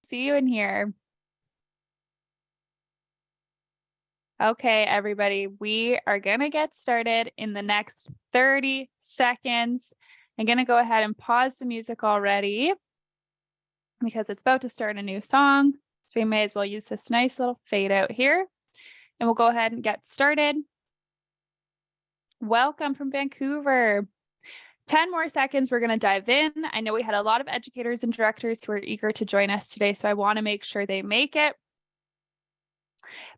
See you in here. Okay, everybody, we are going to get started in the next 30 seconds. I'm going to go ahead and pause the music already because it's about to start a new song. So we may as well use this nice little fade out here. And we'll go ahead and get started. Welcome from Vancouver. 10 more seconds, we're going to dive in. I know we had a lot of educators and directors who are eager to join us today, so I want to make sure they make it.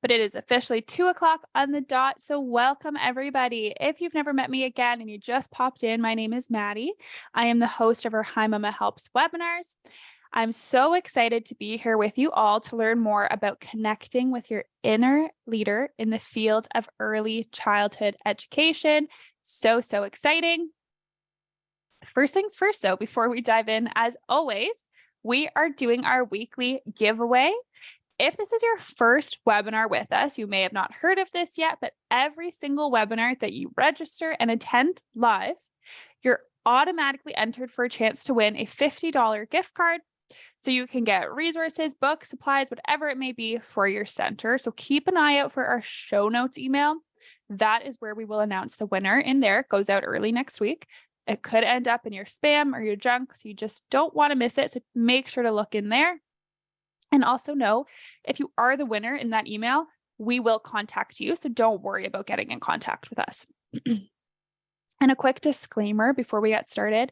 But it is officially 2:00 on the dot, so welcome everybody. If you've never met me again and you just popped in, my name is Maddie. I am the host of our Hi Mama Helps webinars. I'm so excited to be here with you all to learn more about connecting with your inner leader in the field of early childhood education. So exciting. First things first, though, before we dive in, as always, we are doing our weekly giveaway. If this is your first webinar with us, you may have not heard of this yet, but every single webinar that you register and attend live, you're automatically entered for a chance to win a $50 gift card So you can get resources, books, supplies, whatever it may be for your center. So keep an eye out for our show notes email. That is where we will announce the winner in there. It goes out early next week. It could end up in your spam or your junk, so you just don't want to miss it. So make sure to look in there. And also know if you are the winner in that email, we will contact you. So don't worry about getting in contact with us. And a quick disclaimer before we get started.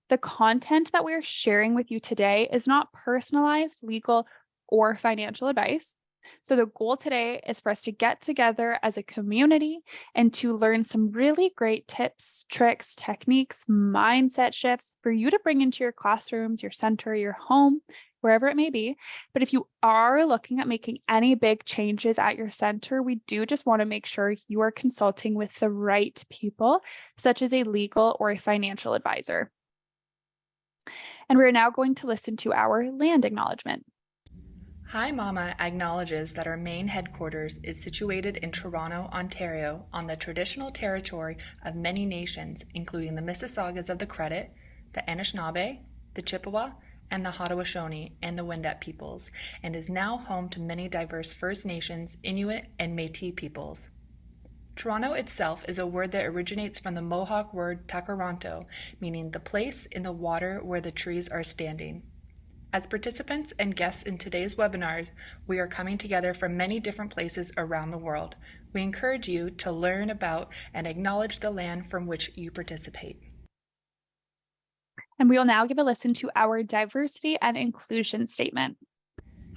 The content that we're sharing with you today is not personalized, legal, or financial advice. So the goal today is for us to get together as a community and to learn some really great tips, tricks, techniques, mindset shifts for you to bring into your classrooms, your center, your home, wherever it may be. But if you are looking at making any big changes at your center, we do just want to make sure you are consulting with the right people, such as a legal or a financial advisor. And we're now going to listen to our land acknowledgement. Hi Mama acknowledges that our main headquarters is situated in Toronto, Ontario, on the traditional territory of many nations, including the Mississaugas of the Credit, the Anishinaabe, the Chippewa, and the Haudenosaunee and the Wendat peoples, and is now home to many diverse First Nations, Inuit, and Métis peoples. Toronto itself is a word that originates from the Mohawk word takaranto, meaning the place in the water where the trees are standing. As participants and guests in today's webinar, we are coming together from many different places around the world. We encourage you to learn about and acknowledge the land from which you participate. And we will now give a listen to our diversity and inclusion statement.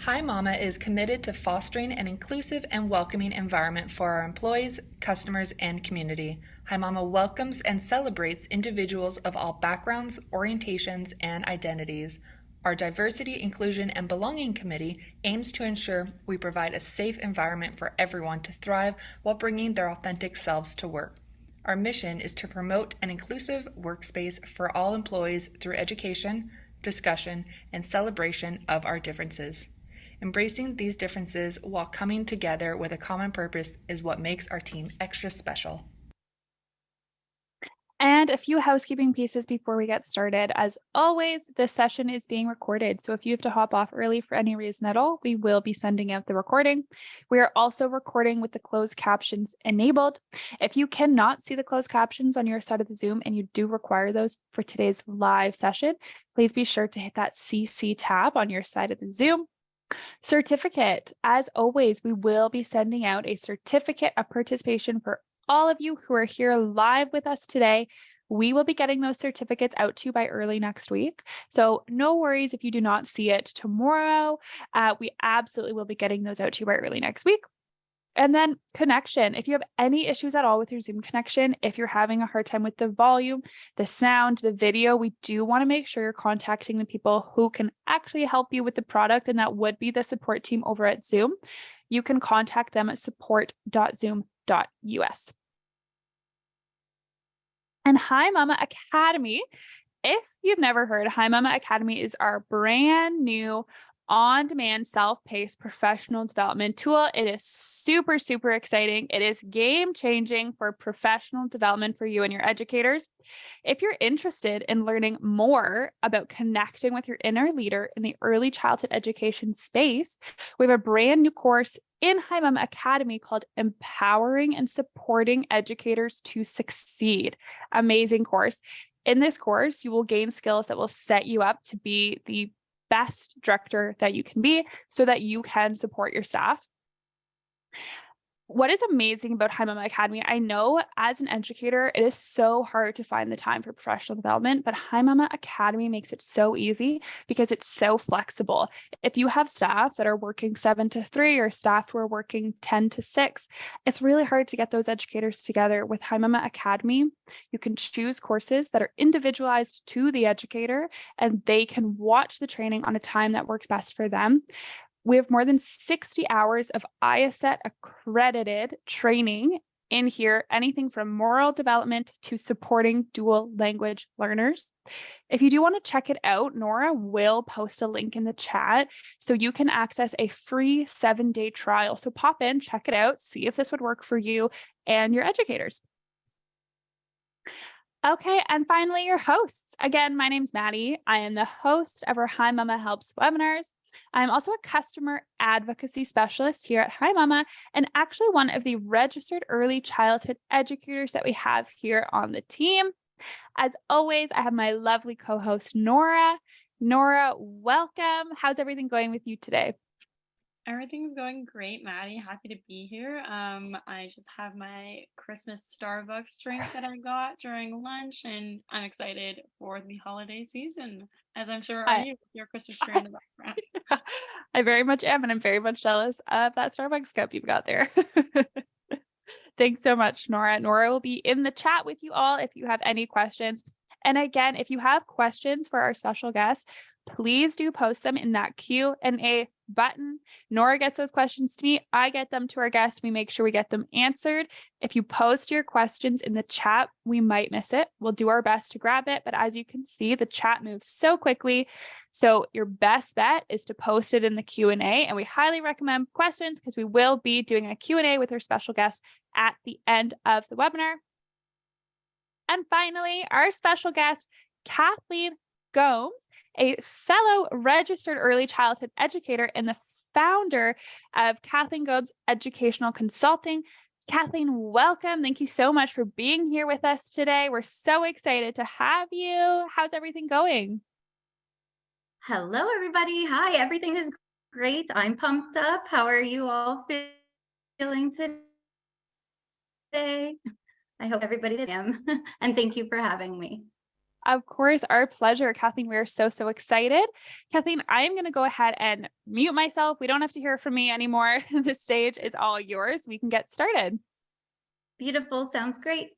Hi Mama is committed to fostering an inclusive and welcoming environment for our employees, customers, and community. Hi Mama welcomes and celebrates individuals of all backgrounds, orientations, and identities. Our Diversity, Inclusion, and Belonging Committee aims to ensure we provide a safe environment for everyone to thrive while bringing their authentic selves to work. Our mission is to promote an inclusive workspace for all employees through education, discussion, and celebration of our differences. Embracing these differences while coming together with a common purpose is what makes our team extra special. And a few housekeeping pieces before we get started. As always, this session is being recorded. So if you have to hop off early for any reason at all, we will be sending out the recording. We are also recording with the closed captions enabled. If you cannot see the closed captions on your side of the Zoom and you do require those for today's live session, please be sure to hit that CC tab on your side of the Zoom. Certificate. As always, we will be sending out a certificate of participation for all of you who are here live with us today. We will be getting those certificates out to you by early next week. So no worries if you do not see it tomorrow. We absolutely will be getting those out to you by early next week. And then connection. If you have any issues at all with your Zoom connection, if you're having a hard time with the volume, the sound, the video, we do want to make sure you're contacting the people who can actually help you with the product, and that would be the support team over at Zoom. You can contact them at support.zoom.us. And Hi Mama Academy. If you've never heard, Hi Mama Academy is our brand new on-demand, self-paced professional development tool. It is super, super exciting. It is game-changing for professional development for you and your educators. If you're interested in learning more about connecting with your inner leader in the early childhood education space, we have a brand new course in Hi Mama Academy called Empowering and Supporting Educators to Succeed. Amazing course. In this course, you will gain skills that will set you up to be the best director that you can be so that you can support your staff. What is amazing about Hi Mama Academy, I know as an educator, it is so hard to find the time for professional development, but Hi Mama Academy makes it so easy because it's so flexible. If you have staff that are working 7 to 3 or staff who are working 10 to 6, it's really hard to get those educators together. With Hi Mama Academy, you can choose courses that are individualized to the educator, and they can watch the training on a time that works best for them. We have more than 60 hours of IASET accredited training in here, anything from moral development to supporting dual language learners. If you do want to check it out, Nora will post a link in the chat so you can access a free 7-day trial. So pop in, check it out, see if this would work for you and your educators. Okay, and finally, your hosts. Again, my name's Maddie. I am the host of our Hi Mama Helps webinars. I'm also a customer advocacy specialist here at Hi Mama, and actually one of the registered early childhood educators that we have here on the team. As always, I have my lovely co host, Nora. Nora, welcome. How's everything going with you today? Everything's going great, Maddie. Happy to be here. I just have my Christmas Starbucks drink that I got during lunch, and I'm excited for the holiday season, as I'm sure are I, you with your Christmas tree in the background. I very much am, and I'm very much jealous of that Starbucks cup you've got there. Thanks so much, Nora. Nora will be in the chat with you all if you have any questions. And again, if you have questions for our special guest, please do post them in that Q&A button. Nora gets those questions to me. I get them to our guest. We make sure we get them answered. If you post your questions in the chat, we might miss it. We'll do our best to grab it. But as you can see, the chat moves so quickly. So your best bet is to post it in the Q&A. And we highly recommend questions because we will be doing a Q&A with our special guest at the end of the webinar. And finally, our special guest, Kathleen Gomes, a fellow registered early childhood educator and the founder of Kathleen Gomes Educational Consulting. Kathleen, welcome. Thank you so much for being here with us today. We're so excited to have you. How's everything going? Hello, everybody. Hi, everything is great. I'm pumped up. How are you all feeling today? I hope everybody am. And thank you for having me. Of course, our pleasure, Kathleen. We are so excited. Kathleen, I'm going to go ahead and mute myself. We don't have to hear from me anymore. The stage is all yours. We can get started. Beautiful. Sounds great.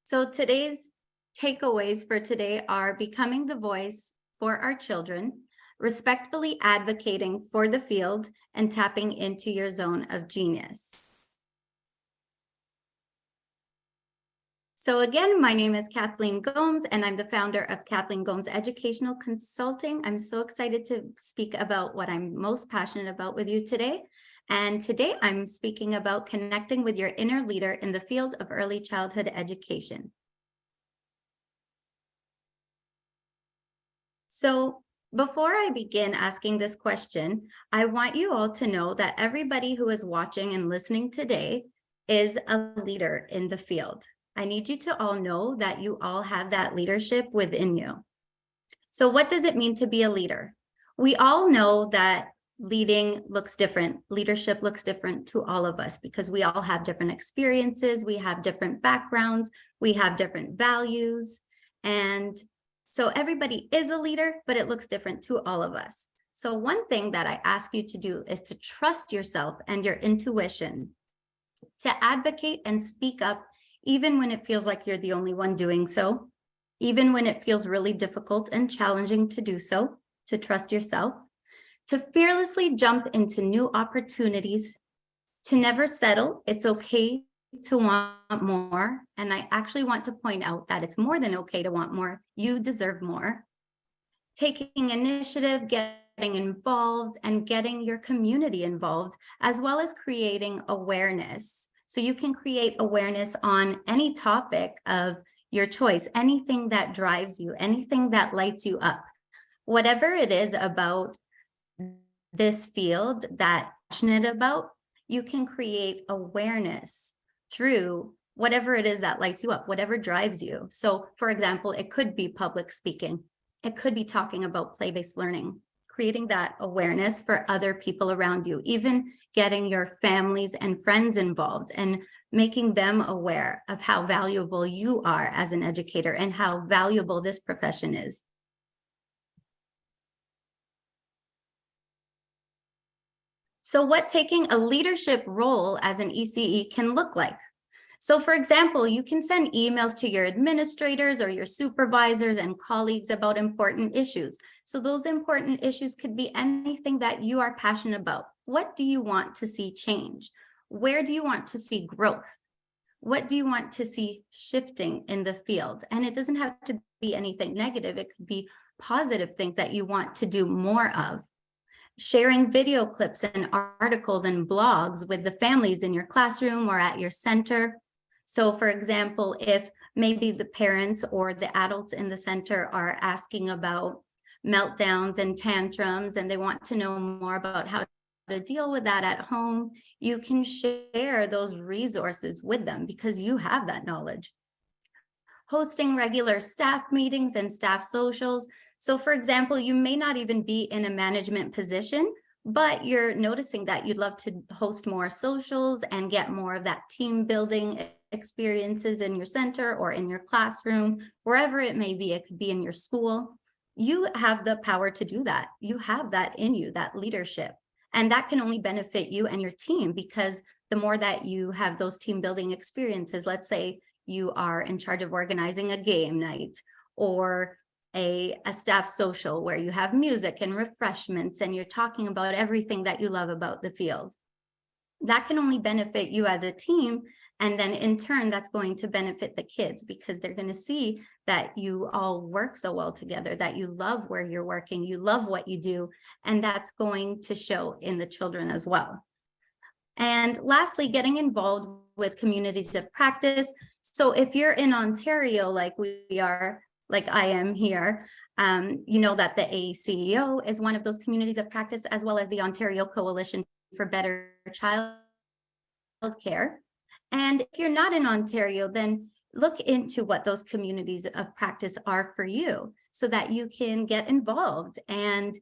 So today's takeaways for today are becoming the voice for our children, respectfully advocating for the field, and tapping into your zone of genius. So again, my name is Kathleen Gomes, and I'm the founder of Kathleen Gomes Educational Consulting. I'm so excited to speak about what I'm most passionate about with you today. And today I'm speaking about connecting with your inner leader in the field of early childhood education. So before I begin asking this question, I want you all to know that everybody who is watching and listening today is a leader in the field. I need you to all know that you all have that leadership within you. So what does it mean to be a leader? We all know that leading looks different. Leadership looks different to all of us because we all have different experiences. We have different backgrounds. We have different values. And so everybody is a leader, but it looks different to all of us. So one thing that I ask you to do is to trust yourself and your intuition, to advocate and speak up, even when it feels like you're the only one doing so, even when it feels really difficult and challenging to do so, to trust yourself, to fearlessly jump into new opportunities, to never settle. It's okay to want more. And I actually want to point out that it's more than okay to want more. You deserve more. Taking initiative, getting involved, and getting your community involved, as well as creating awareness. So you can create awareness on any topic of your choice, anything that drives you, anything that lights you up. Whatever it is about this field that you're passionate about, you can create awareness through whatever it is that lights you up, whatever drives you. So for example, it could be public speaking. It could be talking about play-based learning, creating that awareness for other people around you, even getting your families and friends involved and making them aware of how valuable you are as an educator and how valuable this profession is. So what taking a leadership role as an ECE can look like. So for example, you can send emails to your administrators or your supervisors and colleagues about important issues. So those important issues could be anything that you are passionate about. What do you want to see change? Where do you want to see growth? What do you want to see shifting in the field? And it doesn't have to be anything negative. It could be positive things that you want to do more of. sharing video clips and articles and blogs with the families in your classroom or at your center. So for example, if maybe the parents or the adults in the center are asking about meltdowns and tantrums, and they want to know more about how to deal with that at home, you can share those resources with them because you have that knowledge. Hosting regular staff meetings and staff socials. So for example, you may not even be in a management position, but you're noticing that you'd love to host more socials and get more of that team building experiences in your center or in your classroom, wherever it may be. It could be in your school. You have the power to do that. You have that in you, that leadership. And that can only benefit you and your team, because the more that you have those team building experiences, let's say you are in charge of organizing a game night or a staff social where you have music and refreshments and you're talking about everything that you love about the field. That can only benefit you as a team. And then in turn, that's going to benefit the kids because they're going to see that you all work so well together, that you love where you're working, you love what you do, and that's going to show in the children as well. And lastly, getting involved with communities of practice. So if you're in Ontario, like we are, like I am here, you know that the ACEO is one of those communities of practice, as well as the Ontario Coalition for Better Child Care. And if you're not in Ontario, then look into what those communities of practice are for you so that you can get involved and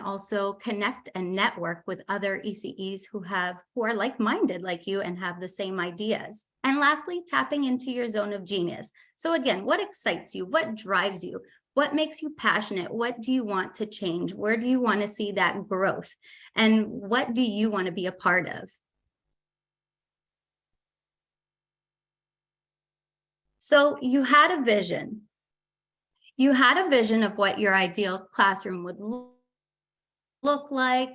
also connect and network with other ECEs who are like-minded like you and have the same ideas. And lastly, tapping into your zone of genius. So again, what excites you? What drives you? What makes you passionate? What do you want to change? Where do you want to see that growth? And what do you want to be a part of? So you had a vision. You had a vision of what your ideal classroom would look like,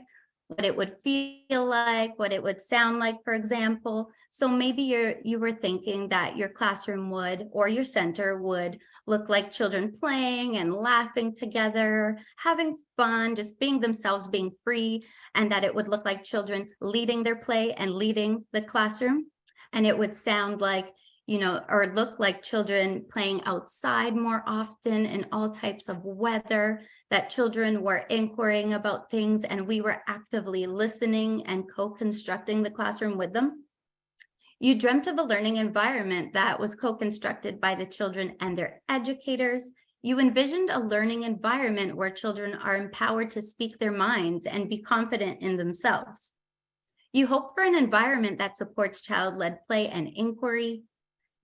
what it would feel like, what it would sound like, for example. So maybe you were thinking that your classroom would, or your center would look like children playing and laughing together, having fun, just being themselves, being free, and that it would look like children leading their play and leading the classroom. And it would sound like, or look like children playing outside more often in all types of weather, that children were inquiring about things and we were actively listening and co-constructing the classroom with them. You dreamt of a learning environment that was co-constructed by the children and their educators. You envisioned a learning environment where children are empowered to speak their minds and be confident in themselves. You hope for an environment that supports child-led play and inquiry.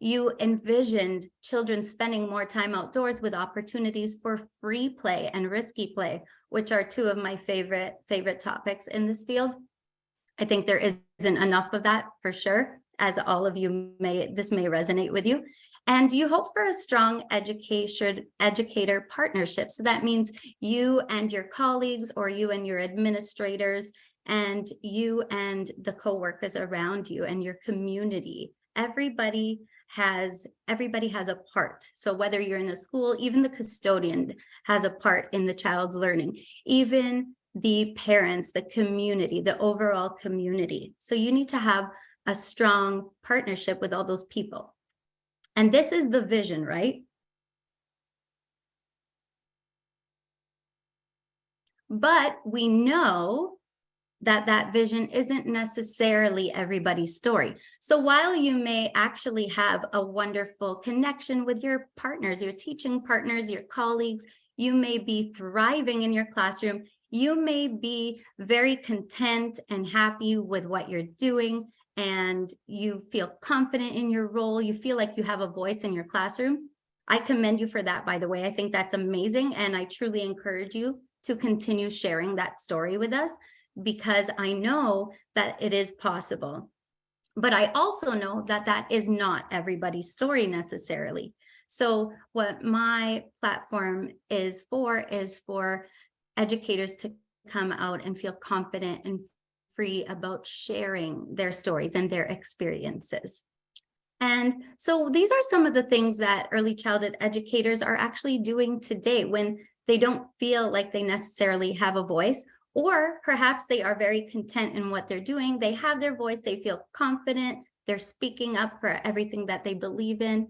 You envisioned children spending more time outdoors with opportunities for free play and risky play, which are two of my favorite topics in this field. I think there isn't enough of that for sure, as all of you this may resonate with you. And you hope for a strong educator partnership. So that means you and your colleagues, or you and your administrators, and you and the coworkers around you and your community. Everybody has a part. So whether you're in a school, even the custodian has a part in the child's learning, even the parents, the community, the overall community. So you need to have a strong partnership with all those people. And this is the vision, right? But we know that vision isn't necessarily everybody's story. So while you may actually have a wonderful connection with your partners, your teaching partners, your colleagues, you may be thriving in your classroom, you may be very content and happy with what you're doing, and you feel confident in your role, you feel like you have a voice in your classroom. I commend you for that, by the way. I think that's amazing, and I truly encourage you to continue sharing that story with us, because I know that it is possible. But I also know that that is not everybody's story necessarily. So what my platform is for educators to come out and feel confident and free about sharing their stories and their experiences. And so these are some of the things that early childhood educators are actually doing today when they don't feel like they necessarily have a voice, or perhaps they are very content in what they're doing. They have their voice, they feel confident, they're speaking up for everything that they believe in,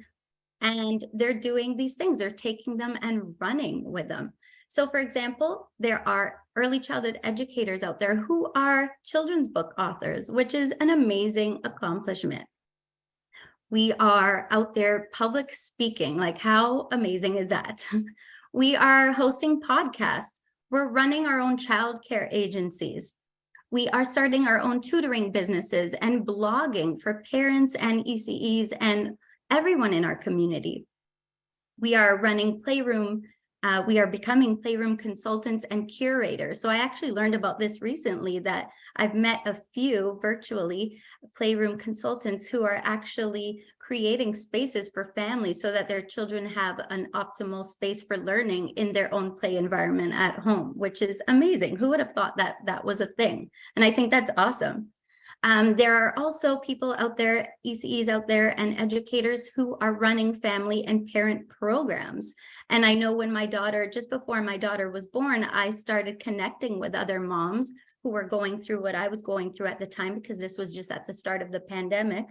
and they're doing these things. They're taking them and running with them. So for example, there are early childhood educators out there who are children's book authors, which is an amazing accomplishment. We are out there public speaking. Like, how amazing is that? We are hosting podcasts. We're running our own childcare agencies. We are starting our own tutoring businesses and blogging for parents and ECEs and everyone in our community. We are running Playroom. We are becoming Playroom consultants and curators. So I actually learned about this recently, that I've met a few virtually Playroom consultants who are actually creating spaces for families so that their children have an optimal space for learning in their own play environment at home, which is amazing. Who would have thought that that was a thing? And I think that's awesome. There are also people out there, ECEs out there, and educators who are running family and parent programs. And I know when my daughter, just before my daughter was born, I started connecting with other moms who were going through what I was going through at the time, because this was just at the start of the pandemic.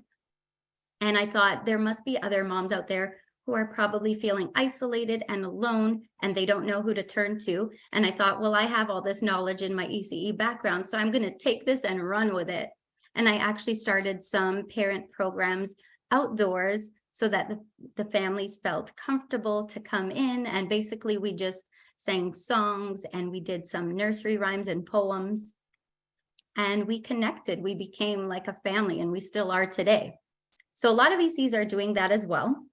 And I thought there must be other moms out there who are probably feeling isolated and alone, and they don't know who to turn to. And I thought, well, I have all this knowledge in my ECE background, so I'm going to take this and run with it. And I actually started some parent programs outdoors so that the families felt comfortable to come in. And basically we just sang songs and we did some nursery rhymes and poems. And we connected, we became like a family, and we still are today. So a lot of ECs are doing that as well.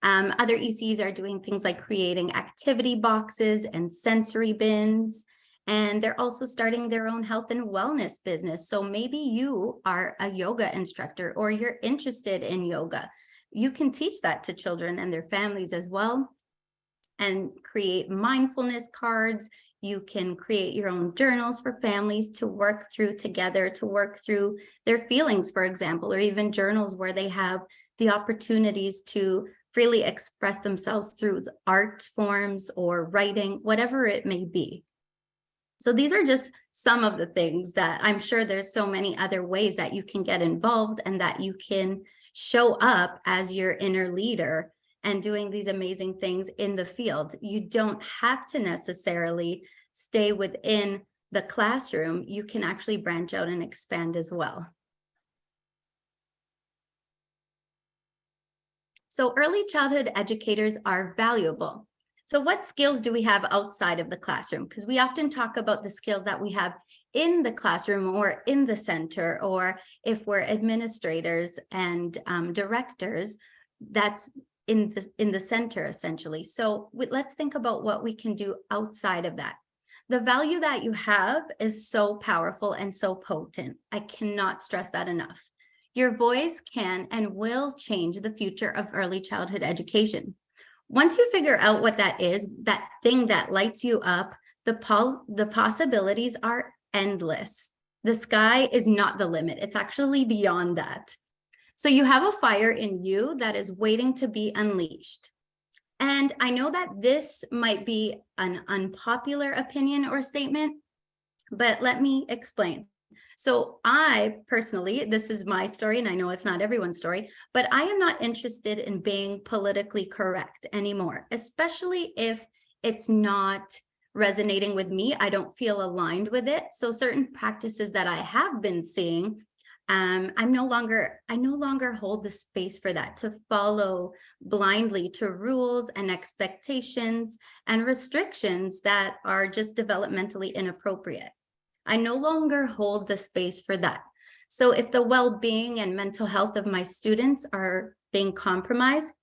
Other ECs are doing things like creating activity boxes and sensory bins. And they're also starting their own health and wellness business. So maybe you are a yoga instructor or you're interested in yoga. You can teach that to children and their families as well, and create mindfulness cards. You can create your own journals for families to work through together, to work through their feelings, for example, or even journals where they have the opportunities to freely express themselves through the art forms or writing, whatever it may be. So these are just some of the things that I'm sure there's so many other ways that you can get involved and that you can show up as your inner leader and doing these amazing things in the field. You don't have to necessarily stay within the classroom. You can actually branch out and expand as well. So early childhood educators are valuable. So what skills do we have outside of the classroom? Because we often talk about the skills that we have in the classroom or in the center, or if we're administrators and directors, that's in the center essentially. So let's think about what we can do outside of that. The value that you have is so powerful and so potent. I cannot stress that enough. Your voice can and will change the future of early childhood education. Once you figure out what that is, that thing that lights you up, the possibilities are endless. The sky is not the limit. It's actually beyond that. So you have a fire in you that is waiting to be unleashed. And I know that this might be an unpopular opinion or statement, but let me explain. So I personally, this is my story, and I know it's not everyone's story, but I am not interested in being politically correct anymore, especially if it's not resonating with me. I don't feel aligned with it. So certain practices that I have been seeing, I no longer hold the space for that, to follow blindly to rules and expectations and restrictions that are just developmentally inappropriate. I no longer hold the space for that. So if the well-being and mental health of my students are being compromised,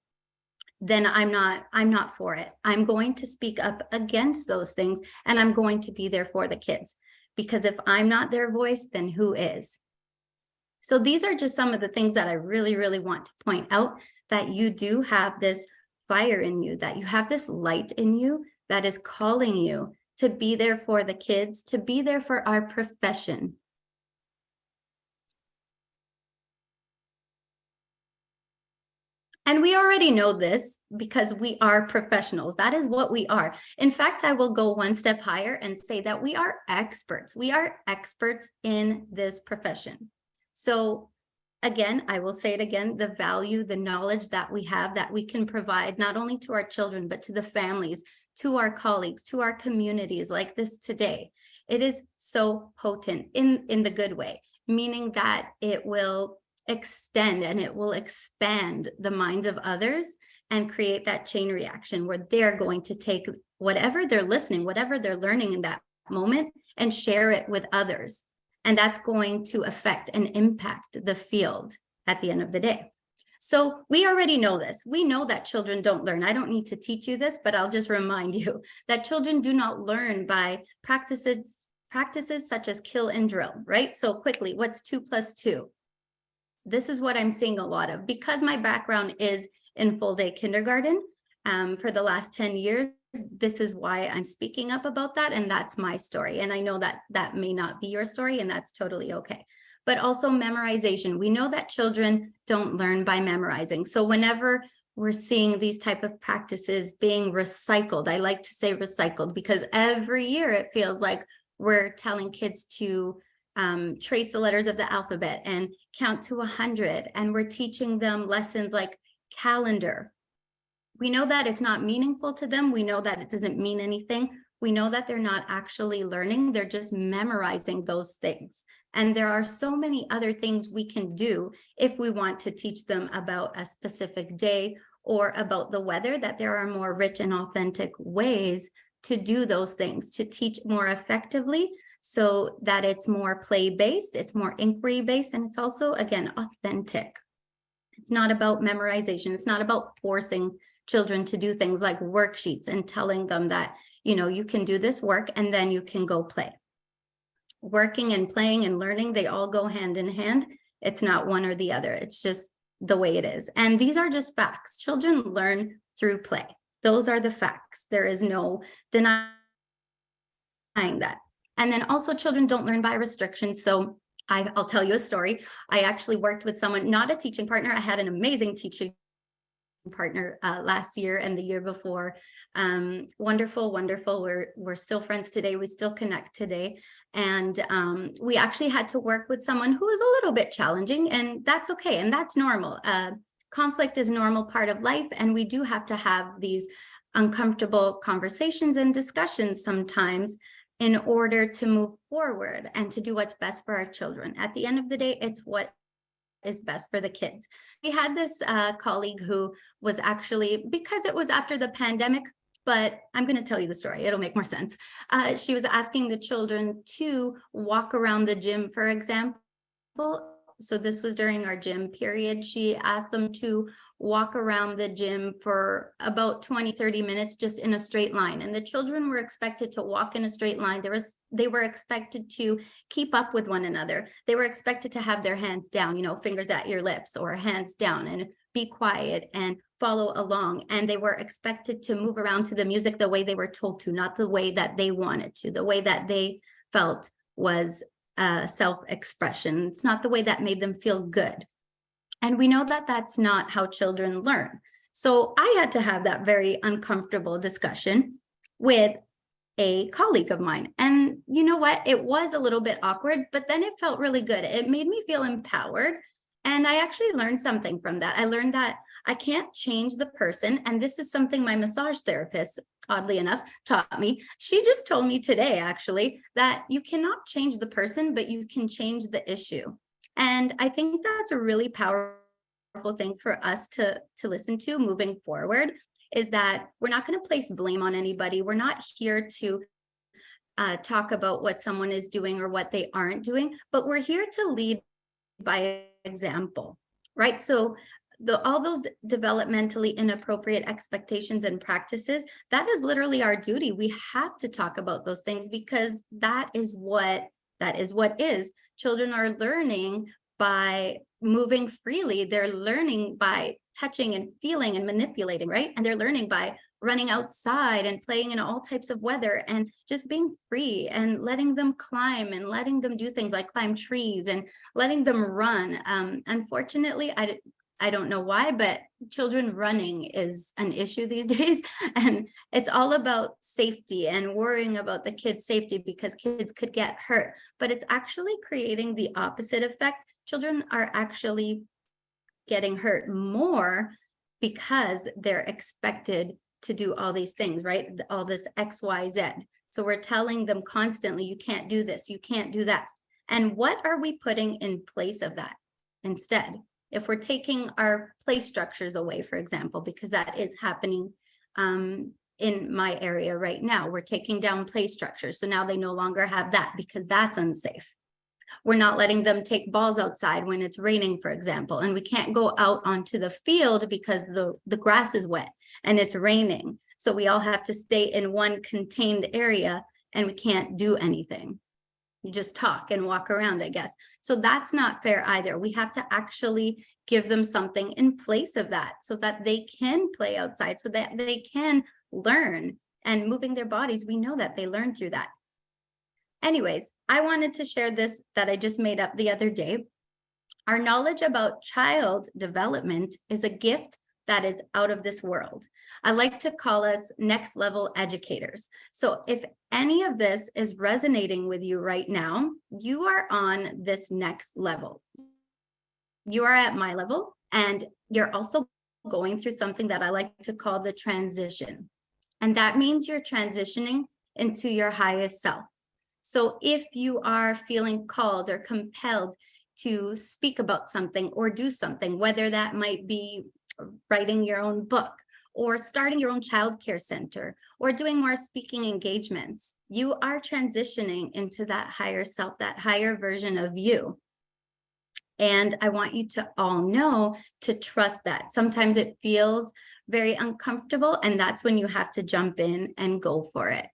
then I'm not for it. I'm going to speak up against those things, and I'm going to be there for the kids, because if I'm not their voice, then who is? So these are just some of the things that I really, really want to point out, that you do have this fire in you, that you have this light in you that is calling you to be there for the kids, to be there for our profession. And we already know this because we are professionals. That is what we are. In fact, I will go one step higher and say that we are experts. We are experts in this profession. So again, I will say it again, the value, the knowledge that we have that we can provide not only to our children, but to the families, to our colleagues, to our communities like this today. It is so potent in the good way, meaning that it will extend and it will expand the minds of others and create that chain reaction where they're going to take whatever they're listening, whatever they're learning in that moment and share it with others. And that's going to affect and impact the field at the end of the day. So we already know this. We know that children don't learn. I don't need to teach you this, but I'll just remind you that children do not learn by practices such as kill and drill, right? So quickly, what's 2 + 2? This is what I'm seeing a lot of because my background is in full day kindergarten for the last 10 years. This is why I'm speaking up about that. And that's my story. And I know that that may not be your story, and that's totally okay. But also memorization. We know that children don't learn by memorizing. So whenever we're seeing these type of practices being recycled, I like to say recycled because every year it feels like we're telling kids to trace the letters of the alphabet and count to 100. And we're teaching them lessons like calendar. We know that it's not meaningful to them. We know that it doesn't mean anything. We know that they're not actually learning. They're just memorizing those things. And there are so many other things we can do if we want to teach them about a specific day or about the weather, that there are more rich and authentic ways to do those things, to teach more effectively, so that it's more play-based, it's more inquiry-based, and it's also, again, authentic. It's not about memorization. It's not about forcing children to do things like worksheets and telling them that, you know, you can do this work and then you can go play. Working and playing and learning, they all go hand in hand. It's not one or the other. It's just the way it is. And these are just facts. Children learn through play. Those are the facts. There is no denying that. And then also children don't learn by restriction. So I'll tell you a story. I actually worked with someone, not a teaching partner. I had an amazing teaching partner last year and the year before. Wonderful, wonderful. We're still friends today. We still connect today. And we actually had to work with someone who was a little bit challenging, and that's okay. And that's normal. Conflict is a normal part of life. And we do have to have these uncomfortable conversations and discussions sometimes in order to move forward and to do what's best for our children. At the end of the day, it's what is best for the kids. We had this colleague who was actually, because it was after the pandemic, but I'm going to tell you the story. It'll make more sense. She was asking the children to walk around the gym, for example. So this was during our gym period. She asked them to walk around the gym for about 20-30 minutes just in a straight line. And the children were expected to walk in a straight line. They were expected to keep up with one another. They were expected to have their hands down, you know, fingers at your lips or hands down, and be quiet and follow along. And they were expected to move around to the music the way they were told to, not the way that they wanted to, the way that they felt was self-expression. It's not the way that made them feel good. And we know that that's not how children learn. So I had to have that very uncomfortable discussion with a colleague of mine. And you know what? It was a little bit awkward, but then it felt really good. It made me feel empowered. And I actually learned something from that. I learned that I can't change the person. And this is something my massage therapist, oddly enough, taught me. She just told me today, actually, that you cannot change the person, but you can change the issue. And I think that's a really powerful thing for us to listen to moving forward, is that we're not going to place blame on anybody. We're not here to talk about what someone is doing or what they aren't doing, but we're here to lead by example, right? So all those developmentally inappropriate expectations and practices, that is literally our duty. We have to talk about those things because that is what is. Children are learning by moving freely. They're learning by touching and feeling and manipulating, right? And they're learning by running outside and playing in all types of weather and just being free and letting them climb and letting them do things like climb trees and letting them run. Unfortunately, I don't know why, but children running is an issue these days. And it's all about safety and worrying about the kids' safety because kids could get hurt. But it's actually creating the opposite effect. Children are actually getting hurt more because they're expected to do all these things, right? All this X, Y, Z. So we're telling them constantly, you can't do this, you can't do that. And what are we putting in place of that instead? If we're taking our play structures away, for example, because that is happening in my area right now, we're taking down play structures. So now they no longer have that because that's unsafe. We're not letting them take balls outside when it's raining, for example, and we can't go out onto the field because the grass is wet and it's raining. So we all have to stay in one contained area and we can't do anything. You just talk and walk around, I guess. So that's not fair either. We have to actually give them something in place of that so that they can play outside, so that they can learn. And moving their bodies, we know that they learn through that. Anyways, I wanted to share this that I just made up the other day. Our knowledge about child development is a gift that is out of this world. I like to call us next level educators. So if any of this is resonating with you right now, you are on this next level. You are at my level, and you're also going through something that I like to call the transition. And that means you're transitioning into your highest self. So if you are feeling called or compelled to speak about something or do something, whether that might be writing your own book or starting your own childcare center or doing more speaking engagements, you are transitioning into that higher self, that higher version of you. And I want you to all know to trust that. Sometimes it feels very uncomfortable, and that's when you have to jump in and go for it.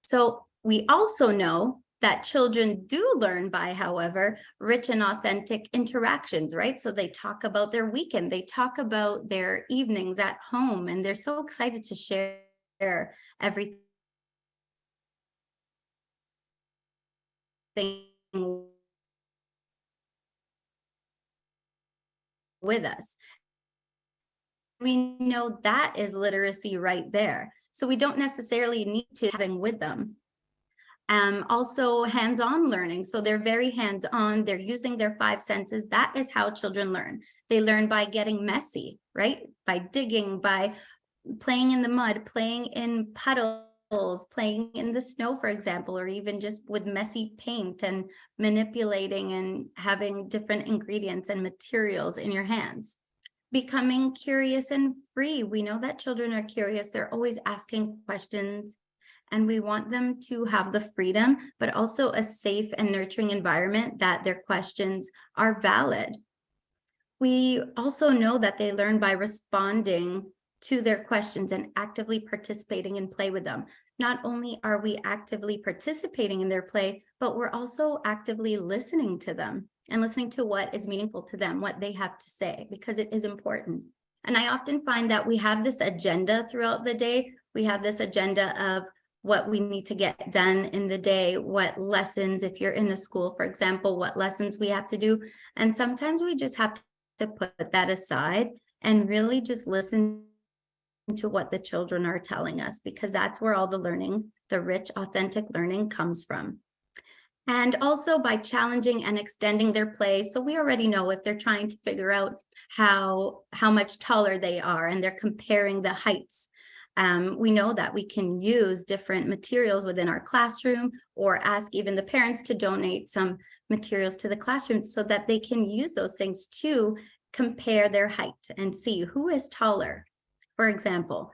So we also know that children do learn by, however, rich and authentic interactions, right? So they talk about their weekend, they talk about their evenings at home, and they're so excited to share everything with us. We know that is literacy right there. So we don't necessarily need to having with them. Also hands-on learning. So they're very hands-on, they're using their 5 senses. That is how children learn. They learn by getting messy, right? By digging, by playing in the mud, playing in puddles, playing in the snow, for example, or even just with messy paint and manipulating and having different ingredients and materials in your hands. Becoming curious and free. We know that children are curious. They're always asking questions, and we want them to have the freedom, but also a safe and nurturing environment that their questions are valid. We also know that they learn by responding to their questions and actively participating in play with them. Not only are we actively participating in their play, but we're also actively listening to them and listening to what is meaningful to them, what they have to say, because it is important. And I often find that we have this agenda throughout the day. We have this agenda of what we need to get done in the day, what lessons, if you're in a school, for example, what lessons we have to do. And sometimes we just have to put that aside and really just listen to what the children are telling us, because that's where all the learning, the rich, authentic learning comes from. And also by challenging and extending their play. So we already know if they're trying to figure out how much taller they are and they're comparing the heights. We know that we can use different materials within our classroom or ask even the parents to donate some materials to the classroom so that they can use those things to compare their height and see who is taller, for example.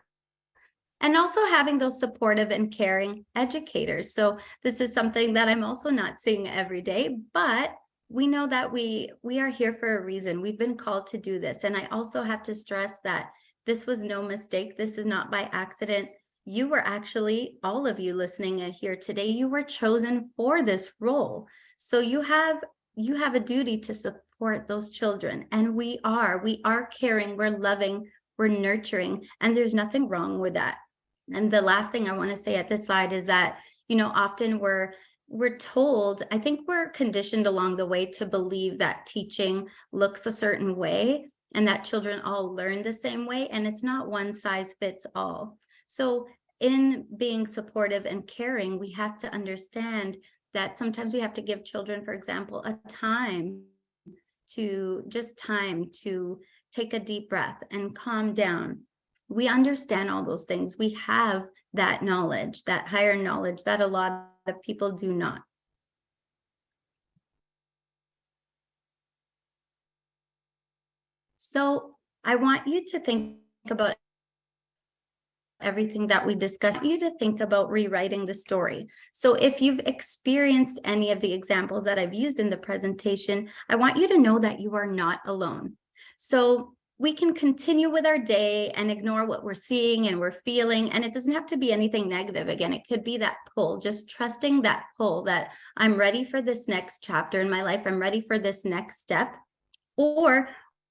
And also having those supportive and caring educators. So this is something that I'm also not seeing every day, but we know that we are here for a reason. We've been called to do this. And I also have to stress that this was no mistake. This is not by accident. You were actually, all of you listening here today, you were chosen for this role. So you have a duty to support those children. And we are caring, we're loving, we're nurturing, and there's nothing wrong with that. And the last thing I want to say at this slide is that, often we're we're told, I think we're conditioned along the way to believe that teaching looks a certain way and that children all learn the same way, and it's not one size fits all. So in being supportive and caring, we have to understand that sometimes we have to give children, for example, a time to take a deep breath and calm down. We understand all those things. We have that knowledge, that higher knowledge that a lot of people do not. So I want you to think about everything that we discussed. I want you to think about rewriting the story. So if you've experienced any of the examples that I've used in the presentation, I want you to know that you are not alone. So we can continue with our day and ignore what we're seeing and we're feeling, and it doesn't have to be anything negative. Again, it could be that pull, just trusting that pull that I'm ready for this next chapter in my life. I'm ready for this next step. Or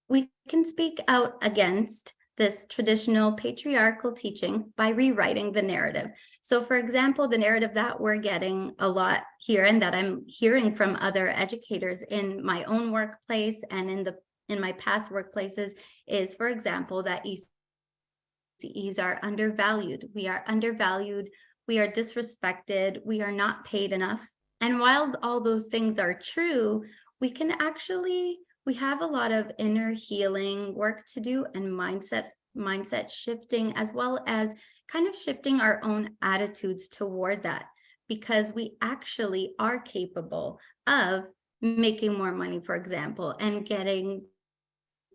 we can speak out against this traditional patriarchal teaching by rewriting the narrative. So for example, the narrative that we're getting a lot here and that I'm hearing from other educators in my own workplace and in my past workplaces is, for example, that ECEs are undervalued. We are undervalued, we are disrespected, we are not paid enough. And while all those things are true, we have a lot of inner healing work to do and mindset shifting, as well as kind of shifting our own attitudes toward that, because we actually are capable of making more money, for example, and getting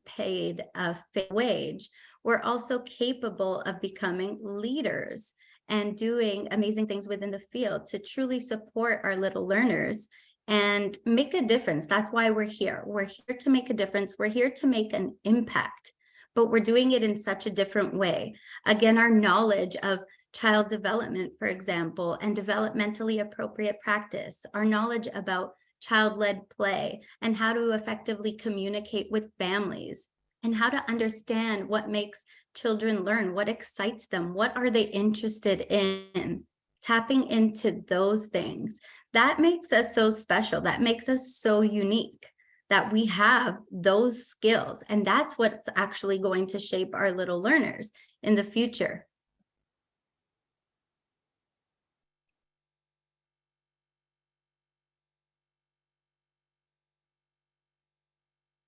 paid a fair wage. We're also capable of becoming leaders and doing amazing things within the field to truly support our little learners and make a difference. That's why we're here. We're here to make a difference. We're here to make an impact, but we're doing it in such a different way. Again, our knowledge of child development, for example, and developmentally appropriate practice, our knowledge about child-led play and how to effectively communicate with families and how to understand what makes children learn, what excites them, what are they interested in, tapping into those things. That makes us so special. That makes us so unique that we have those skills. And that's what's actually going to shape our little learners in the future.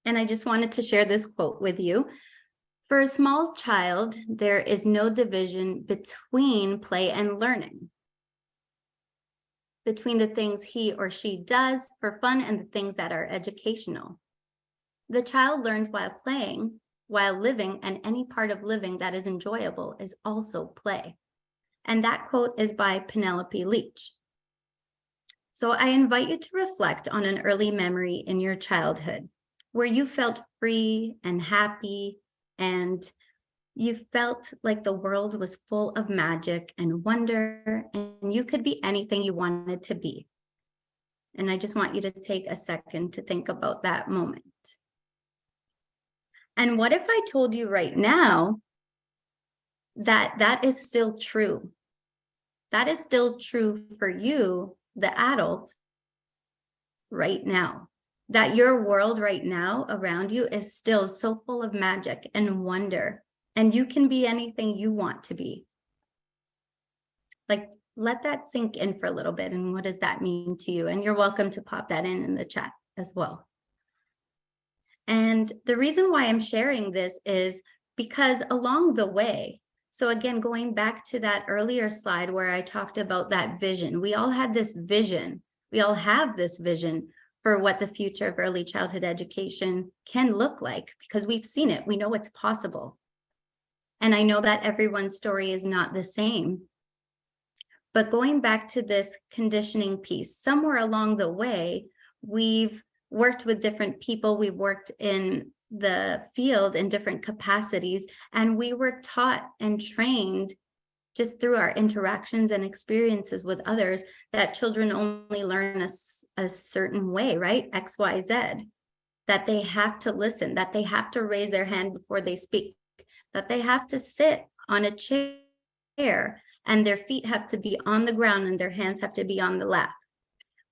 And I just wanted to share this quote with you. For a small child, there is no division between play and learning, between the things he or she does for fun and the things that are educational. The child learns while playing, while living, and any part of living that is enjoyable is also play. And that quote is by Penelope Leach. So I invite you to reflect on an early memory in your childhood where you felt free and happy and you felt like the world was full of magic and wonder and you could be anything you wanted to be. And I just want you to take a second to think about that moment. And what if I told you right now that that is still true? That is still true for you, the adult, right now. That your world right now around you is still so full of magic and wonder, and you can be anything you want to be. Like, let that sink in for a little bit. And what does that mean to you? And you're welcome to pop that in the chat as well. And the reason why I'm sharing this is because along the way, so again, going back to that earlier slide where I talked about that vision, we all had this vision. We all have this vision for what the future of early childhood education can look like, because we've seen it. We know it's possible. And I know that everyone's story is not the same. But going back to this conditioning piece, somewhere along the way, we've worked with different people. We've worked in the field in different capacities, and we were taught and trained just through our interactions and experiences with others that children only learn a certain way, right? X, Y, Z, that they have to listen, that they have to raise their hand before they speak, that they have to sit on a chair and their feet have to be on the ground and their hands have to be on the lap.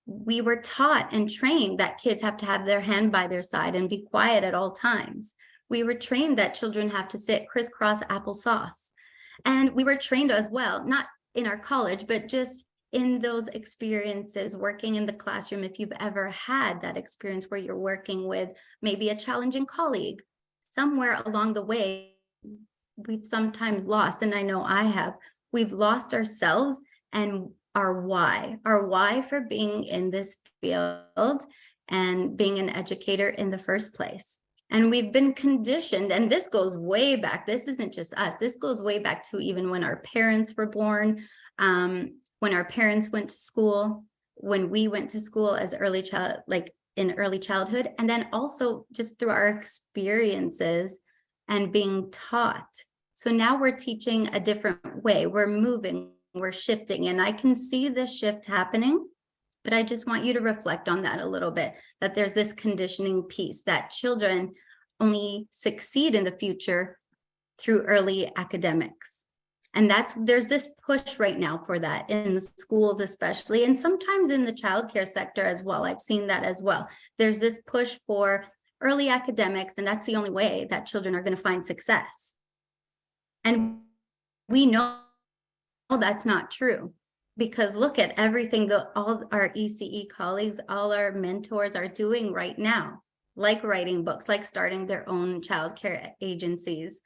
We were taught and trained that kids have to have their hand by their side and be quiet at all times. We were trained that children have to sit crisscross applesauce. And we were trained as well, not in our college, but just in those experiences working in the classroom. If you've ever had that experience where you're working with maybe a challenging colleague, somewhere along the way, we've sometimes lost, and I know I have, we've lost ourselves and our why for being in this field and being an educator in the first place. And we've been conditioned, and this goes way back. This isn't just us. This goes way back to even when our parents were born, when our parents went to school, when we went to school as early child, like in early childhood, and then also just through our experiences and being taught. So now we're teaching a different way. We're moving, we're shifting, and I can see this shift happening. But I just want you to reflect on that a little bit, that there's this conditioning piece that children only succeed in the future through early academics. And there's this push right now for that in the schools, especially, and sometimes in the childcare sector as well. I've seen that as well. There's this push for early academics, and that's the only way that children are going to find success. And we know that's not true. Because look at everything that all our ECE colleagues, all our mentors are doing right now, like writing books, like starting their own childcare agencies,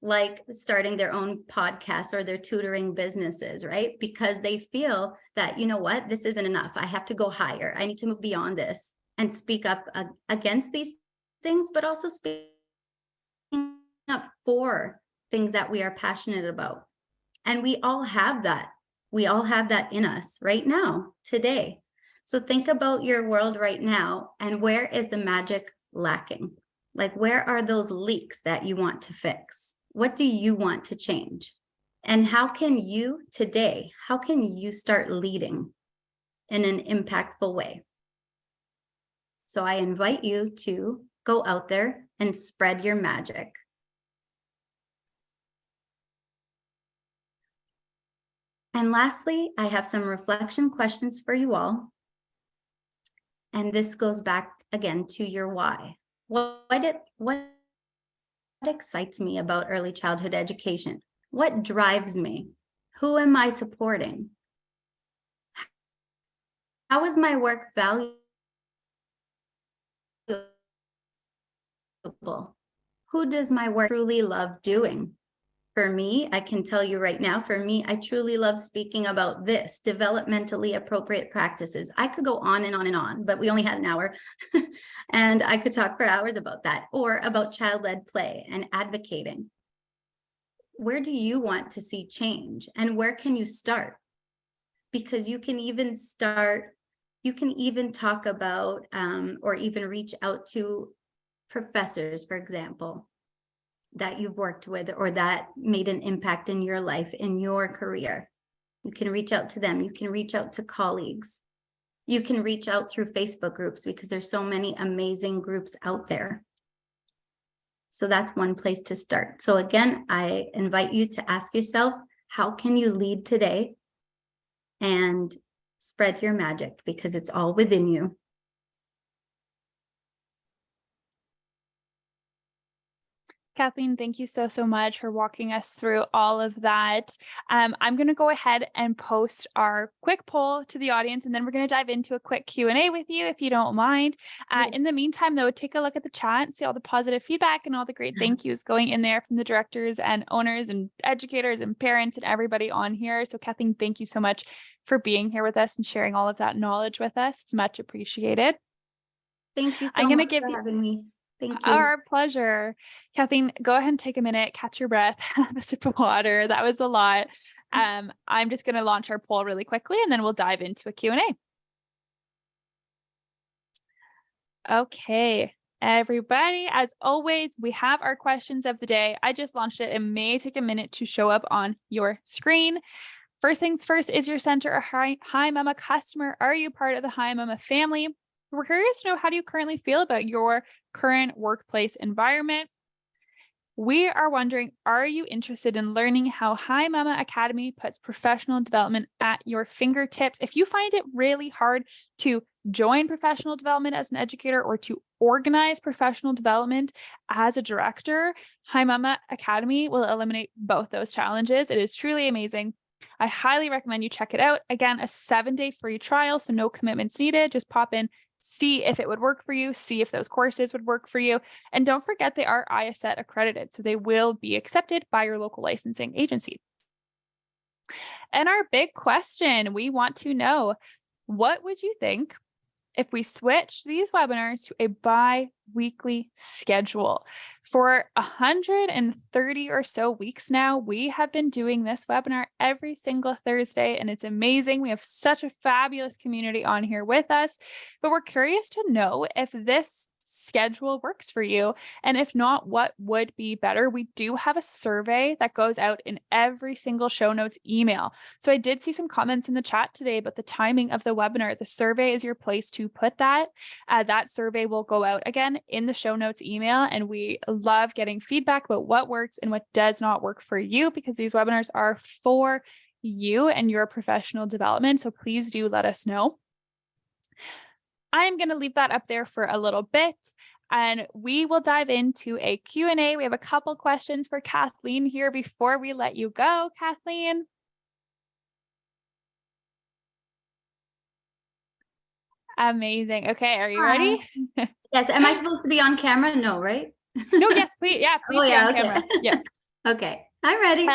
like starting their own podcasts or their tutoring businesses, right? Because they feel that, you know what, this isn't enough. I have to go higher. I need to move beyond this and speak up against these things, but also speak up for things that we are passionate about. And we all have that. We all have that in us right now, today. So think about your world right now, and where is the magic lacking? Like, where are those leaks that you want to fix? What do you want to change? And how can you today, how can you start leading in an impactful way? So I invite you to go out there and spread your magic. And lastly, I have some reflection questions for you all. And this goes back again to your why. What excites me about early childhood education? What drives me? Who am I supporting? How is my work valuable? Who does my work truly love doing? For me, I can tell you right now, for me, I truly love speaking about this, developmentally appropriate practices. I could go on and on and on, but we only had an hour. And I could talk for hours about that, or about child-led play and advocating. Where do you want to see change, and where can you start? Because you can even start, you can even talk about, or even reach out to professors, for example, that you've worked with or that made an impact in your life, in your career. You can reach out to them. You can reach out to colleagues. You can reach out through Facebook groups, because there's so many amazing groups out there. So that's one place to start. So again, I invite you to ask yourself, how can you lead today and spread your magic, because it's all within you. Kathleen, thank you so much for walking us through all of that. I'm going to go ahead and post our quick poll to the audience, and then we're going to dive into a quick Q&A with you, if you don't mind. In the meantime, though, take a look at the chat, see all the positive feedback and all the great thank yous going in there from the directors and owners and educators and parents and everybody on here. So Kathleen, thank you so much for being here with us and sharing all of that knowledge with us. It's much appreciated. Thank you so I'm going to much give for you having me. Thank you. Our pleasure. Kathleen, go ahead and take a minute, catch your breath, have a sip of water. That was a lot. I'm just going to launch our poll really quickly, and then we'll dive into a Q&A. Okay, everybody, as always, we have our questions of the day. I just launched it. It may take a minute to show up on your screen. First things first, is your center a Hi Mama customer? Are you part of the Hi Mama family? We're curious to know, how do you currently feel about your current workplace environment? We are wondering, are you interested in learning how Hi Mama Academy puts professional development at your fingertips? If you find it really hard to join professional development as an educator or to organize professional development as a director, Hi Mama Academy will eliminate both those challenges. It is truly amazing. I highly recommend you check it out. Again, a 7-day free trial, so no commitments needed. Just pop in, see if it would work for you, see if those courses would work for you. And don't forget they are ISET accredited, so they will be accepted by your local licensing agency. And our big question, we want to know, what would you think if we switched these webinars to a bi-weekly schedule? For 130 or so weeks now, we have been doing this webinar every single Thursday, and it's amazing. We have such a fabulous community on here with us, but we're curious to know if this schedule works for you. And if not, what would be better? We do have a survey that goes out in every single show notes email. So I did see some comments in the chat today about the timing of the webinar. The survey is your place to put that. That survey will go out again in the show notes email. And we love getting feedback about what works and what does not work for you, because these webinars are for you and your professional development. So please do let us know. I'm going to leave that up there for a little bit, and we will dive into a Q&A. We have a couple questions for Kathleen here before we let you go. Kathleen? Amazing. Okay, are you ready? Yes. Am I supposed to be on camera? No, right? No, yes, please. Yeah, please be on camera. Yeah. Okay, I'm ready.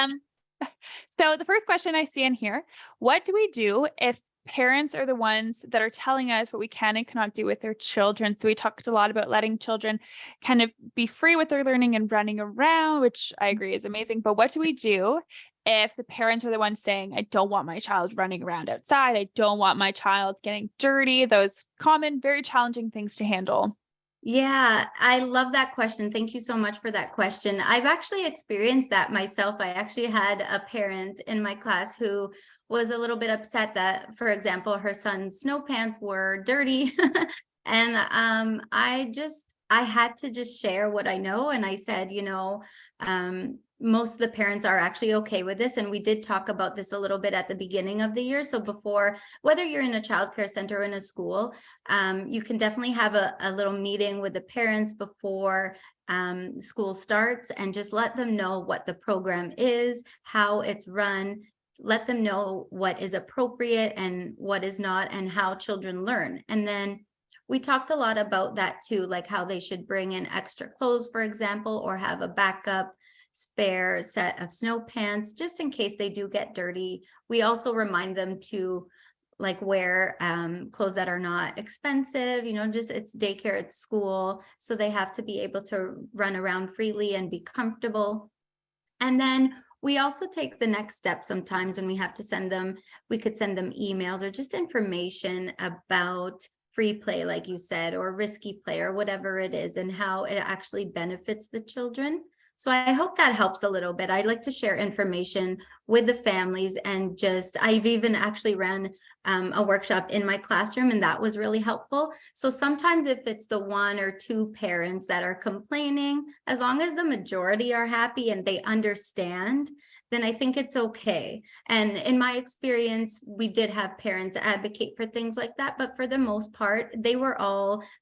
So the first question I see in here, what do we do if parents are the ones that are telling us what we can and cannot do with their children? So we talked a lot about letting children kind of be free with their learning and running around, which I agree is amazing. But what do we do if the parents are the ones saying, I don't want my child running around outside, I don't want my child getting dirty, those common, very challenging things to handle? Yeah, I love that question. Thank you so much for that question. I've actually experienced that myself. I actually had a parent in my class who was a little bit upset that, for example, her son's snow pants were dirty. And I had to just share what I know. And I said, most of the parents are actually okay with this. And we did talk about this a little bit at the beginning of the year. So before, whether you're in a childcare center or in a school, you can definitely have a little meeting with the parents before school starts, and just let them know what the program is, how it's run, let them know what is appropriate and what is not, and how children learn. And then we talked a lot about that too, like how they should bring in extra clothes, for example, or have a backup spare set of snow pants just in case they do get dirty. We also remind them to wear clothes that are not expensive, just it's daycare, it's school, so they have to be able to run around freely and be comfortable. And then we also take the next step sometimes, and we could send them emails or just information about free play, like you said, or risky play, or whatever it is, and how it actually benefits the children. So I hope that helps a little bit. I like to share information with the families, and I've even actually ran a workshop in my classroom, and that was really helpful. So sometimes if it's the one or two parents that are complaining, as long as the majority are happy and they understand, then I think it's okay. And in my experience, we did have parents advocate for things like that, but for the most part,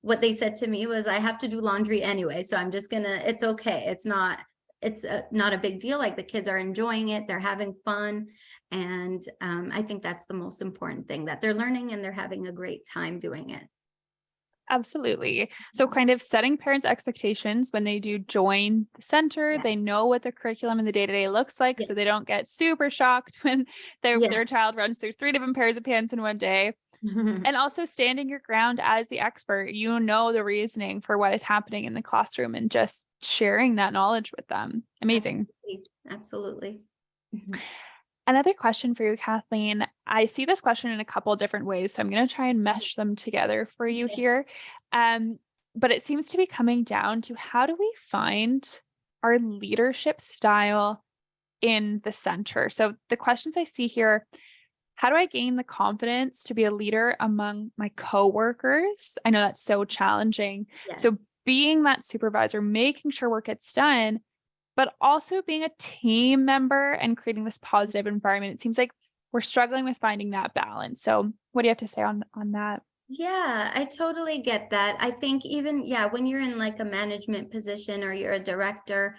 what they said to me was, I have to do laundry anyway, so it's okay. It's not a big deal. Like, the kids are enjoying it, they're having fun. And I think that's the most important thing, that they're learning and they're having a great time doing it. Absolutely. So kind of setting parents' expectations when they do join the center, Yes. they know what the curriculum and the day-to-day looks like, Yes. so they don't get super shocked when Yes. their child runs through 3 different pairs of pants in one day. And also standing your ground as the expert, the reasoning for what is happening in the classroom, and just sharing that knowledge with them. Amazing. Absolutely. Another question for you, Kathleen. I see this question in a couple of different ways, so I'm going to try and mesh them together for you here. But it seems to be coming down to, how do we find our leadership style in the center? So the questions I see here: how do I gain the confidence to be a leader among my coworkers? I know that's so challenging. Yes. So being that supervisor, making sure work gets done, but also being a team member and creating this positive environment. It seems like we're struggling with finding that balance. So what do you have to say on that? Yeah, I totally get that. I think even, yeah, when you're in like a management position or you're a director,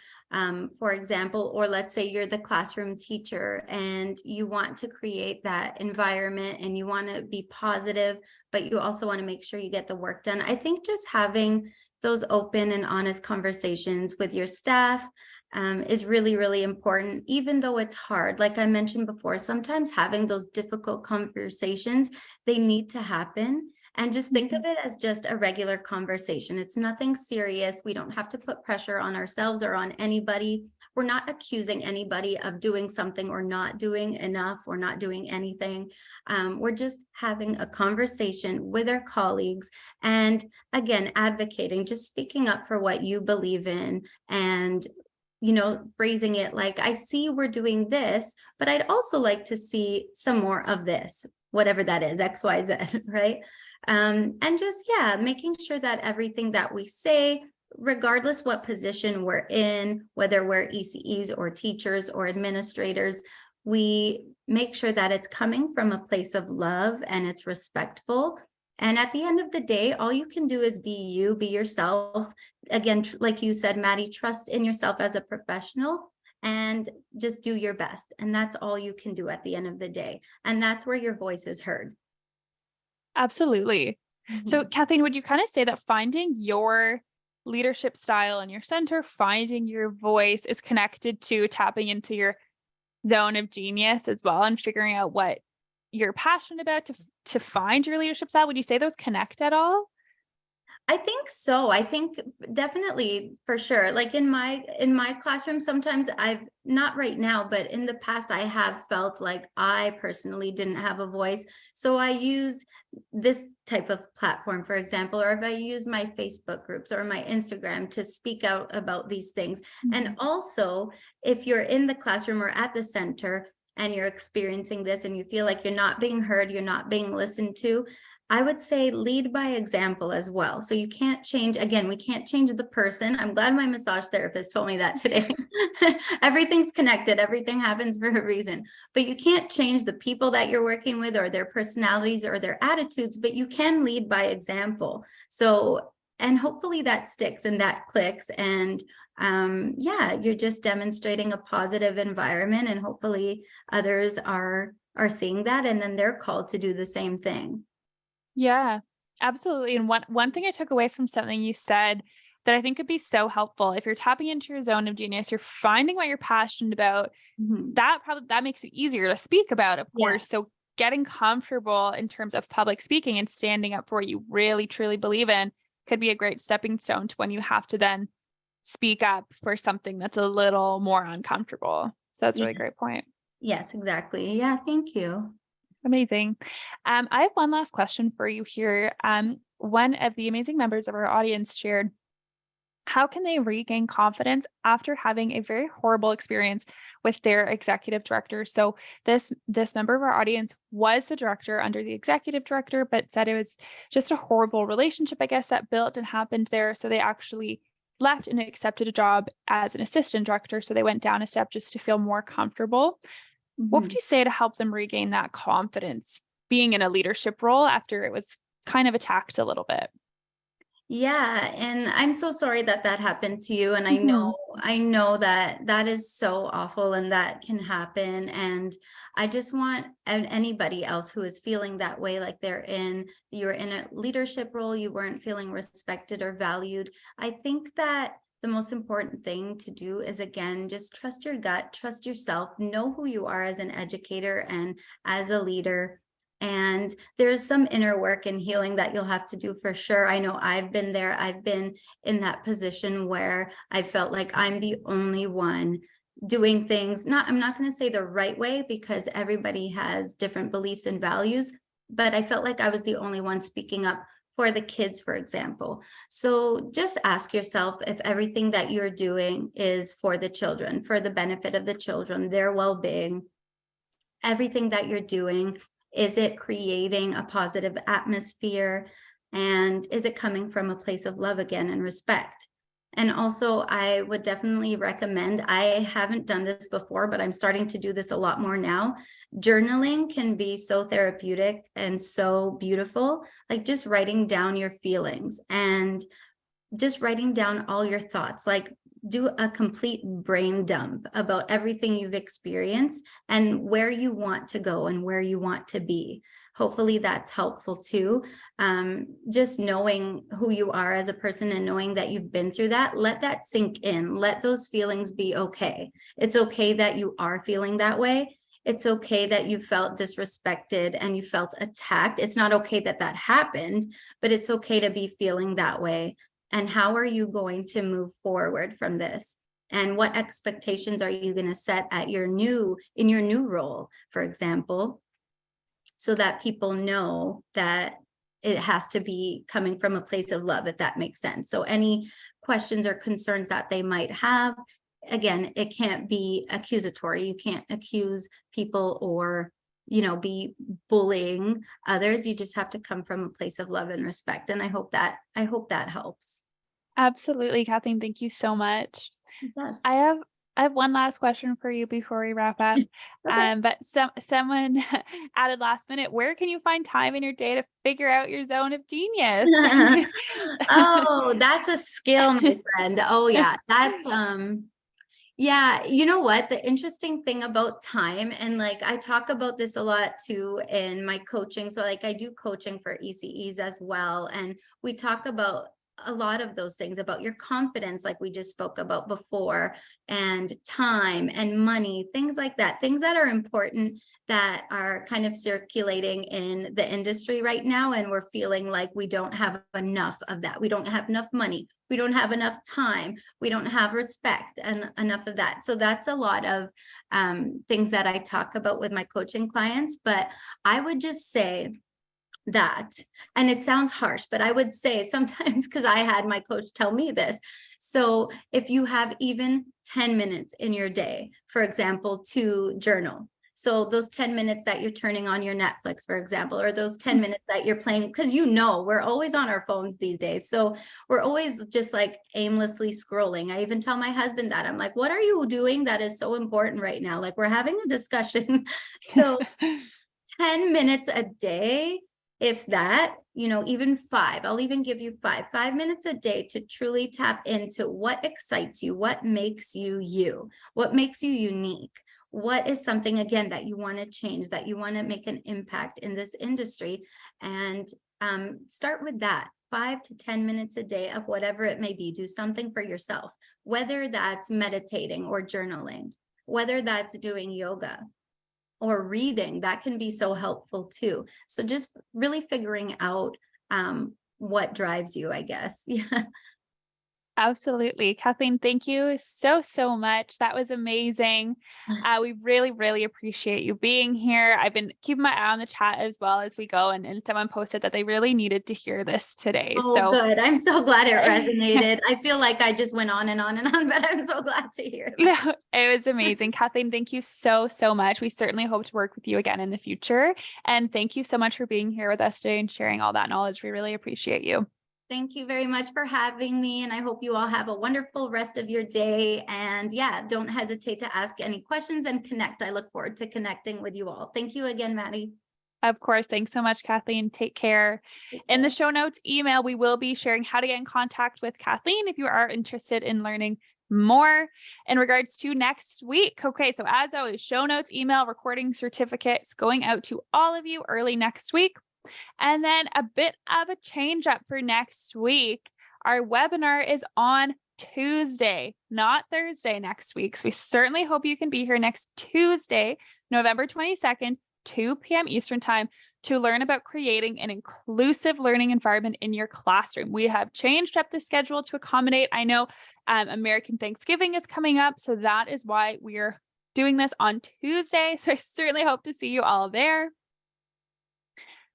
for example, or let's say you're the classroom teacher and you want to create that environment and you want to be positive, but you also want to make sure you get the work done. I think just having those open and honest conversations with your staff is really, really important, even though it's hard. Like I mentioned before, sometimes having those difficult conversations, they need to happen. And just think of it as just a regular conversation. It's nothing serious. We don't have to put pressure on ourselves or on anybody. We're not accusing anybody of doing something or not doing enough or not doing anything. We're just having a conversation with our colleagues and again, advocating, just speaking up for what you believe in and phrasing it like, I see we're doing this, but I'd also like to see some more of this, whatever that is, XYZ, right? And just, yeah, making sure that everything that we say, regardless what position we're in, whether we're ECEs or teachers or administrators, we make sure that it's coming from a place of love and it's respectful. And at the end of the day, all you can do is be you, be yourself. Again, like you said, Maddie, trust in yourself as a professional and just do your best. And that's all you can do at the end of the day. And that's where your voice is heard. Absolutely. So, Kathleen, would you kind of say that finding your leadership style in your center, finding your voice is connected to tapping into your zone of genius as well and figuring out what you're passionate about to find your leadership style? Would you say those connect at all? I think so. I think definitely for sure. Like in my classroom, sometimes I've not right now, but in the past, I have felt like I personally didn't have a voice. So I use this type of platform, for example, or if I use my Facebook groups or my Instagram to speak out about these things. And also, if you're in the classroom or at the center and you're experiencing this and you feel like you're not being heard, you're not being listened to, I would say lead by example as well. So you can't change, again, we can't change the person. I'm glad my massage therapist told me that today. Everything's connected, everything happens for a reason. But you can't change the people that you're working with or their personalities or their attitudes, but you can lead by example. So, and hopefully that sticks and that clicks. And yeah, you're just demonstrating a positive environment and hopefully others are seeing that and then they're called to do the same thing. Yeah, absolutely. And one thing I took away from something you said that I think could be so helpful, if you're tapping into your zone of genius, you're finding what you're passionate about, that makes it easier to speak about, of Yeah. course. So getting comfortable in terms of public speaking and standing up for what you really truly believe in could be a great stepping stone to when you have to then speak up for something that's a little more uncomfortable. So that's a really Yeah. great point. Yes, exactly. Yeah, thank you. Amazing. I have one last question for you here. One of the amazing members of our audience shared, how can they regain confidence after having a very horrible experience with their executive director? So this member of our audience was the director under the executive director, but said it was just a horrible relationship, I guess, that built and happened there. So they actually left and accepted a job as an assistant director. So they went down a step just to feel more comfortable. What would you say to help them regain that confidence being in a leadership role after it was kind of attacked a little bit? Yeah, and I'm so sorry that that happened to you. And I know that that is so awful and that can happen. And I just want anybody else who is feeling that way, like you're in a leadership role, you weren't feeling respected or valued. I think that the most important thing to do is, again, just trust your gut, trust yourself, know who you are as an educator and as a leader. And there's some inner work and healing that you'll have to do for sure. I know I've been there. I've been in that position where I felt like I'm the only one doing things. I'm not going to say the right way because everybody has different beliefs and values, but I felt like I was the only one speaking up for the kids, for example. So just ask yourself if everything that you're doing is for the children, for the benefit of the children, their well-being, everything that you're doing. Is it creating a positive atmosphere? And is it coming from a place of love again and respect? And also I would definitely recommend, I haven't done this before, but I'm starting to do this a lot more now. Journaling can be so therapeutic and so beautiful, like just writing down your feelings and just writing down all your thoughts, like do a complete brain dump about everything you've experienced and where you want to go and where you want to be. Hopefully that's helpful too. Just knowing who you are as a person and knowing that you've been through that, let that sink in. Let those feelings be okay. It's okay that you are feeling that way. It's okay that you felt disrespected and you felt attacked. It's not okay that that happened, but it's okay to be feeling that way. And how are you going to move forward from this? And what expectations are you going to set at in your new role, for example, so that people know that it has to be coming from a place of love, if that makes sense. So any questions or concerns that they might have, again, it can't be accusatory. You can't accuse people or, be bullying others. You just have to come from a place of love and respect. And I hope that helps. Absolutely, Kathleen. Thank you so much. Yes. I have one last question for you before we wrap up. Okay. But someone added last minute, where can you find time in your day to figure out your zone of genius? Oh, that's a skill, my friend. Oh yeah. That's yeah, you know what? The interesting thing about time, and like I talk about this a lot too in my coaching. So like I do coaching for ECEs as well. And we talk about a lot of those things about your confidence, like we just spoke about before, and time and money, things like that, things that are important that are kind of circulating in the industry right now. And we're feeling like we don't have enough of that. We don't have enough money. We don't have enough time. We don't have respect and enough of that. So that's a lot of things that I talk about with my coaching clients. But I would just say that, and it sounds harsh, but I would say sometimes, because I had my coach tell me this. So if you have even 10 minutes in your day, for example, to journal. So those 10 minutes that you're turning on your Netflix, for example, or those 10 minutes that you're playing, because we're always on our phones these days. So we're always just like aimlessly scrolling. I even tell my husband that. I'm like, what are you doing that is so important right now? Like we're having a discussion. So 10 minutes a day, if that, even 5, I'll even give you 5 minutes a day to truly tap into what excites you, what makes you you, what makes you unique. What is something, again, that you want to change, that you want to make an impact in this industry? And start with that 5 to 10 minutes a day of whatever it may be. Do something for yourself, whether that's meditating or journaling, whether that's doing yoga or reading. That can be so helpful too. So just really figuring out what drives you, I guess. Yeah. Absolutely. Kathleen, thank you so, so much. That was amazing. We really, really appreciate you being here. I've been keeping my eye on the chat as well as we go, and someone posted that they really needed to hear this today. Oh, So good. I'm so glad it resonated. I feel like I just went on and on and on, but I'm so glad to hear that. no, it was amazing. Kathleen, thank you so, so much. We certainly hope to work with you again in the future. And thank you so much for being here with us today and sharing all that knowledge. We really appreciate you. Thank you very much for having me. And I hope you all have a wonderful rest of your day. And yeah, don't hesitate to ask any questions and connect. I look forward to connecting with you all. Thank you again, Maddie. Of course. Thanks so much, Kathleen. Take care. In the show notes email, we will be sharing how to get in contact with Kathleen if you are interested in learning more in regards to next week. Okay, so as always, show notes, email, recording certificates going out to all of you early next week. And then a bit of a change up for next week. Our webinar is on Tuesday, not Thursday next week. So we certainly hope you can be here next Tuesday, November 22nd, 2 p.m. Eastern time, to learn about creating an inclusive learning environment in your classroom. We have changed up the schedule to accommodate. I know American Thanksgiving is coming up, so that is why we're doing this on Tuesday. So I certainly hope to see you all there.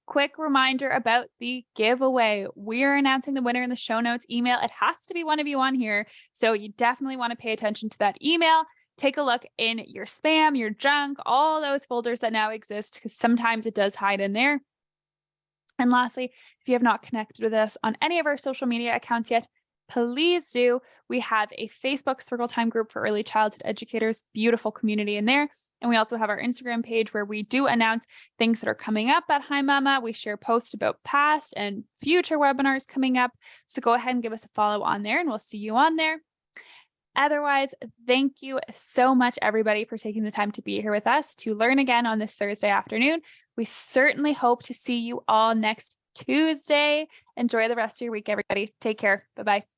Quick reminder about the giveaway. We're announcing the winner in the show notes email. It has to be one of you on here. So you definitely want to pay attention to that email. Take a look in your spam, your junk, all those folders that now exist, because sometimes it does hide in there. And lastly, if you have not connected with us on any of our social media accounts yet, please do. We have a Facebook Circle Time group for early childhood educators, beautiful community in there. And we also have our Instagram page where we do announce things that are coming up at Hi Mama. We share posts about past and future webinars coming up. So go ahead and give us a follow on there and we'll see you on there. Otherwise, thank you so much, everybody, for taking the time to be here with us to learn again on this Thursday afternoon. We certainly hope to see you all next Tuesday. Enjoy the rest of your week, everybody. Take care. Bye-bye.